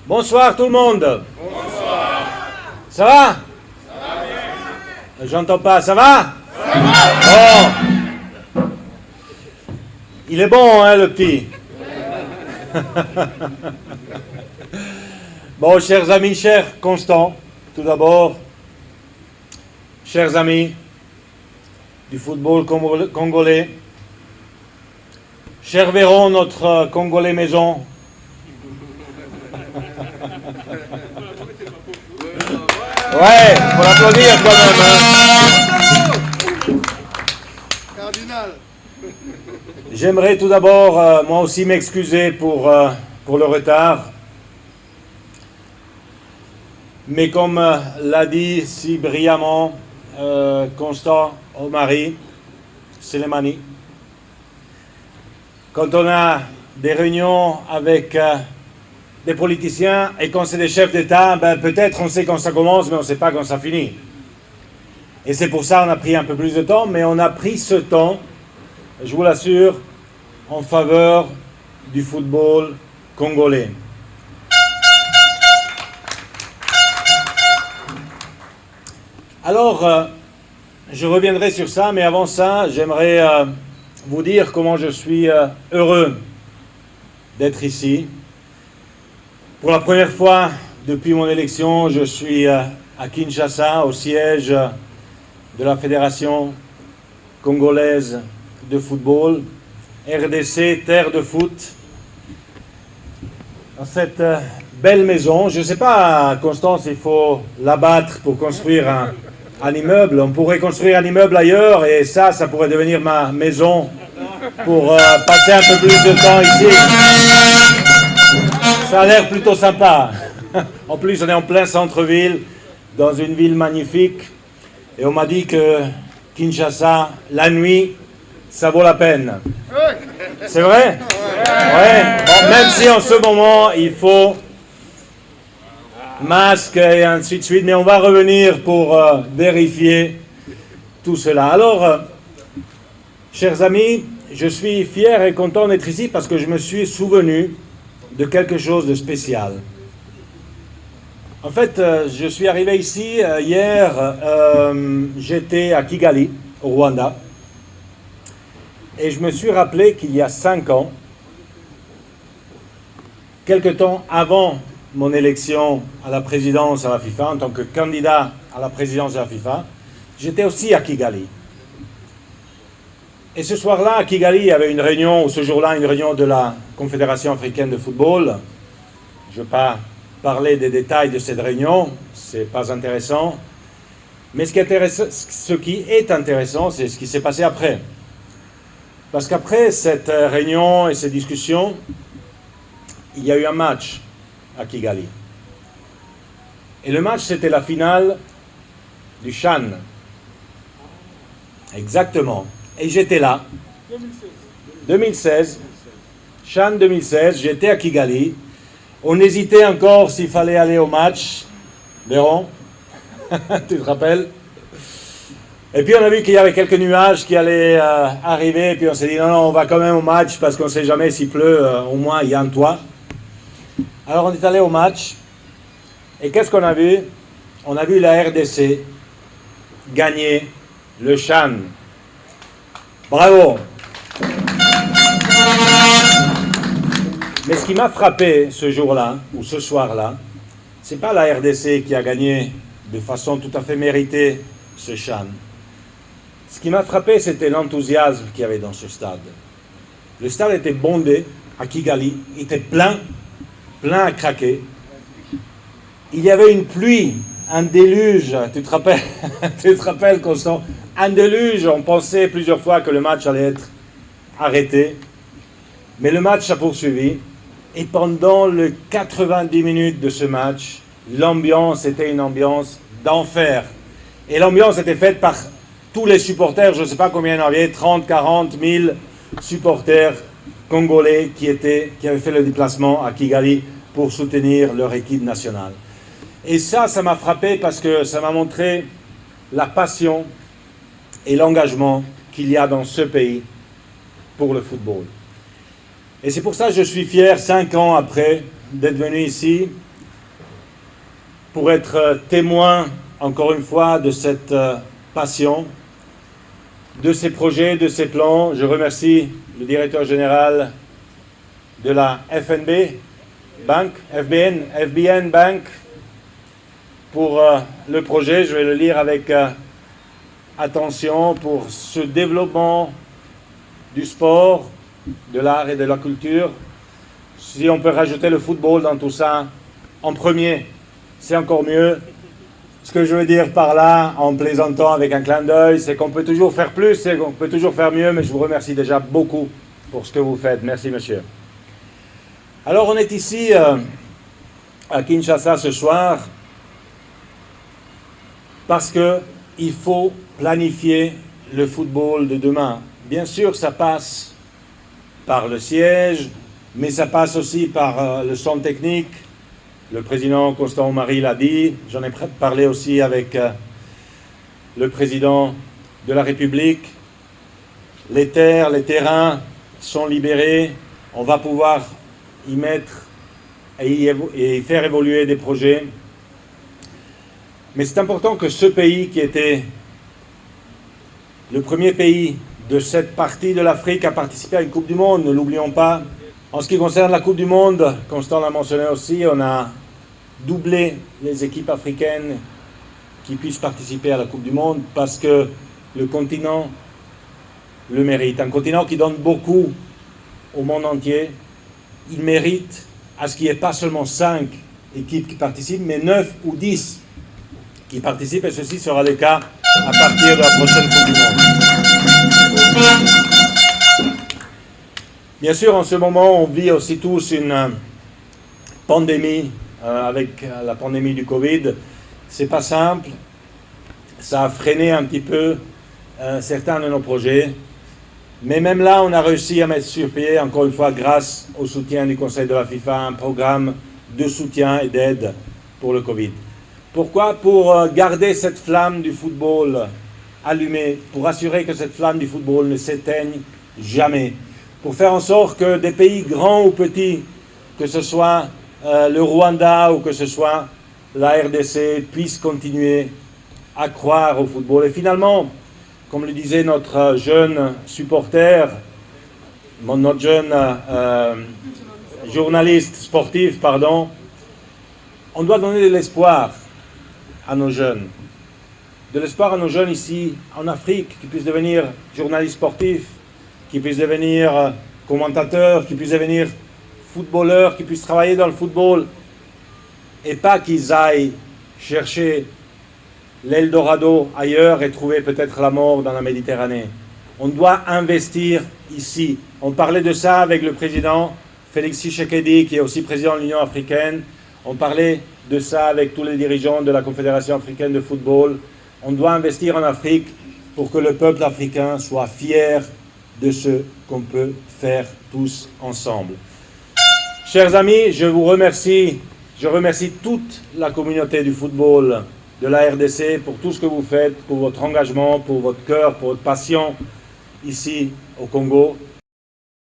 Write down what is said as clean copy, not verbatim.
Bonsoir tout le monde. Bonsoir. Ça va? Ça va bien. J'entends pas, ça va? Ça va. Bon. Il est bon, hein, le petit? Bon, chers amis, cher Constant, tout d'abord, chers amis du football congolais, cher Véron, notre Congolais maison, ouais, faut l'applaudir quand même. Hein. Cardinal. J'aimerais tout d'abord, moi aussi, m'excuser pour le retard. Mais comme l'a dit si brillamment Constant Omari Selemani, quand on a des réunions avec des politiciens et quand c'est des chefs d'État, ben peut-être on sait quand ça commence, mais on ne sait pas quand ça finit. Et c'est pour ça qu'on a pris un peu plus de temps, mais on a pris ce temps, je vous l'assure, en faveur du football congolais. Alors, je reviendrai sur ça, mais avant ça, j'aimerais vous dire comment je suis heureux d'être ici. Pour la première fois depuis mon élection, je suis à Kinshasa, au siège de la Fédération congolaise de football, RDC, terre de foot, dans cette belle maison. Je ne sais pas, Constance, il faut l'abattre pour construire un immeuble. On pourrait construire un immeuble ailleurs et ça pourrait devenir ma maison pour passer un peu plus de temps ici. Ça a l'air plutôt sympa. En plus, on est en plein centre-ville, dans une ville magnifique. Et on m'a dit que Kinshasa, la nuit, ça vaut la peine. C'est vrai? Ouais. Bon, même si en ce moment, il faut masque et ainsi de suite, mais on va revenir pour vérifier tout cela. Alors, chers amis, je suis fier et content d'être ici parce que je me suis souvenu de quelque chose de spécial. En fait, je suis arrivé ici hier, j'étais à Kigali, au Rwanda, et je me suis rappelé qu'il y a 5 ans, quelque temps avant mon élection à la présidence à la FIFA, en tant que candidat à la présidence de la FIFA, j'étais aussi à Kigali. Et ce soir-là, à Kigali, il y avait une réunion, ou ce jour-là, une réunion de la Confédération africaine de football. Je ne vais pas parler des détails de cette réunion, ce n'est pas intéressant. Mais ce qui est intéressant, c'est ce qui s'est passé après. Parce qu'après cette réunion et ces discussions, il y a eu un match à Kigali. Et le match, c'était la finale du CHAN. Exactement. Et j'étais là. 2016. CHAN 2016, j'étais à Kigali. On hésitait encore s'il fallait aller au match. Véron, tu te rappelles? Et puis on a vu qu'il y avait quelques nuages qui allaient arriver. Et puis on s'est dit non, on va quand même au match parce qu'on ne sait jamais s'il pleut. Au moins, il y a un toit. Alors on est allé au match. Et qu'est-ce qu'on a vu? On a vu la RDC gagner le CHAN. Bravo! Mais ce qui m'a frappé ce jour-là, ou ce soir-là, c'est pas la RDC qui a gagné de façon tout à fait méritée ce CHAN. Ce qui m'a frappé, c'était l'enthousiasme qu'il y avait dans ce stade. Le stade était bondé à Kigali, il était plein à craquer. Il y avait une pluie, un déluge, tu te rappelles, Constant? Un déluge, on pensait plusieurs fois que le match allait être arrêté. Mais le match a poursuivi. Et pendant les 90 minutes de ce match, l'ambiance était une ambiance d'enfer. Et l'ambiance était faite par tous les supporters, je ne sais pas combien il y en avait, 30, 40 000 supporters Congolais qui avaient fait le déplacement à Kigali pour soutenir leur équipe nationale. Et ça m'a frappé parce que ça m'a montré la passion et l'engagement qu'il y a dans ce pays pour le football. Et c'est pour ça que je suis fier, 5 ans après, d'être venu ici pour être témoin, encore une fois, de cette passion, de ces projets, de ces plans. Je remercie le directeur général de la FNB Bank, FBN Bank, pour le projet. Je vais le lire avec attention pour ce développement du sport, de l'art et de la culture. Si on peut rajouter le football dans tout ça en premier, c'est encore mieux. Ce que je veux dire par là, en plaisantant avec un clin d'œil, c'est qu'on peut toujours faire plus et qu'on peut toujours faire mieux, mais je vous remercie déjà beaucoup pour ce que vous faites. Merci, monsieur. Alors, on est ici à Kinshasa ce soir parce qu'il faut planifier le football de demain. Bien sûr, ça passe par le siège, mais ça passe aussi par le centre technique. Le président Constant Marie l'a dit, j'en ai parlé aussi avec le président de la République. Les terres, les terrains sont libérés, on va pouvoir y mettre et y faire évoluer des projets. Mais c'est important que ce pays qui était le premier pays de cette partie de l'Afrique à participer à une Coupe du Monde, ne l'oublions pas. En ce qui concerne la Coupe du Monde, Constant l'a mentionné aussi, on a doublé les équipes africaines qui puissent participer à la Coupe du Monde parce que le continent le mérite. Un continent qui donne beaucoup au monde entier. Il mérite à ce qu'il n'y ait pas seulement 5 équipes qui participent, mais 9 ou 10 qui participent, et ceci sera le cas à partir de la prochaine Coupe du Monde. Bien sûr, en ce moment, on vit aussi tous une pandémie, avec la pandémie du Covid. C'est pas simple, ça a freiné un petit peu certains de nos projets, mais même là, on a réussi à mettre sur pied, encore une fois, grâce au soutien du Conseil de la FIFA, un programme de soutien et d'aide pour le Covid. Pourquoi? Pour garder cette flamme du football allumée, pour assurer que cette flamme du football ne s'éteigne jamais, pour faire en sorte que des pays grands ou petits, que ce soit le Rwanda ou que ce soit la RDC, puissent continuer à croire au football. Et finalement, comme le disait notre jeune supporter, notre jeune journaliste sportif, pardon, on doit donner de l'espoir à nos jeunes. De l'espoir à nos jeunes ici en Afrique, qui puissent devenir journalistes sportifs, qui puissent devenir commentateurs, qui puissent devenir footballeurs, qui puissent travailler dans le football, et pas qu'ils aillent chercher l'Eldorado ailleurs et trouver peut-être la mort dans la Méditerranée. On doit investir ici. On parlait de ça avec le président Félix Tshisekedi, qui est aussi président de l'Union africaine. On parlait de ça avec tous les dirigeants de la Confédération africaine de football. On doit investir en Afrique pour que le peuple africain soit fier de ce qu'on peut faire tous ensemble. Chers amis, je vous remercie. Je remercie toute la communauté du football de la RDC pour tout ce que vous faites, pour votre engagement, pour votre cœur, pour votre passion ici au Congo.